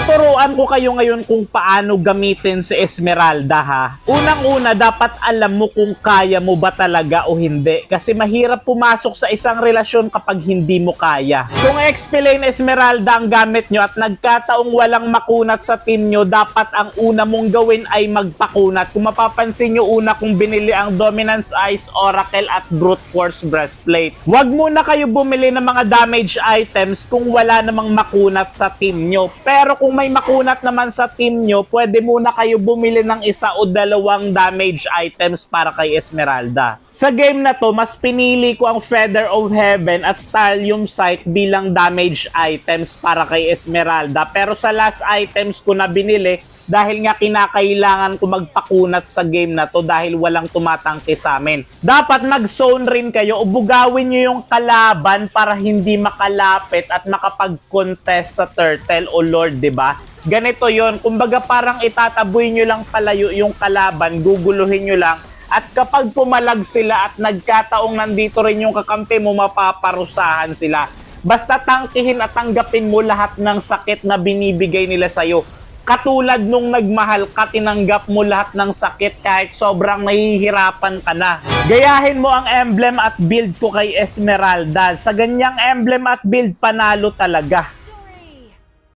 Tuturuan ko kayo ngayon kung paano gamitin si Esmeralda ha. Unang-una, dapat alam mo kung kaya mo ba talaga o hindi. Kasi mahirap pumasok sa isang relasyon kapag hindi mo kaya. Kung explain Esmeralda ang gamit nyo at nagkataong walang makunat sa team nyo, dapat ang una mong gawin ay magpakunat. Kung mapapansin nyo, una kong binili ang Dominance Ice, Oracle at Brute Force Breastplate. Huwag muna kayo bumili ng mga damage items kung wala namang makunat sa team nyo. Pero kung may makunat naman sa team nyo, pwede muna kayo bumili ng isa o dalawang damage items para kay Esmeralda. Sa game na to, mas pinili ko ang Feather of Heaven at Stylium Sight bilang damage items para kay Esmeralda. Pero sa last items ko na binili, dahil nga kinakailangan ko magpakunat sa game na to dahil walang tumatangke sa amin. Dapat mag-zone rin kayo o bugawin nyo yung kalaban para hindi makalapit at makapag-contest sa turtle o lord, diba? Ganito yon, kumbaga parang itataboy nyo lang palayo yung kalaban, guguluhin nyo lang. At kapag pumalag sila at nagkataong nandito rin yung kakampi mo, mapaparusahan sila. Basta tangkihin at tanggapin mo lahat ng sakit na binibigay nila sa'yo. Katulad nung nagmahal ka, tinanggap mo lahat ng sakit kahit sobrang nahihirapan ka na. Gayahin mo ang emblem at build ko kay Esmeralda. Sa ganyang emblem at build, panalo talaga.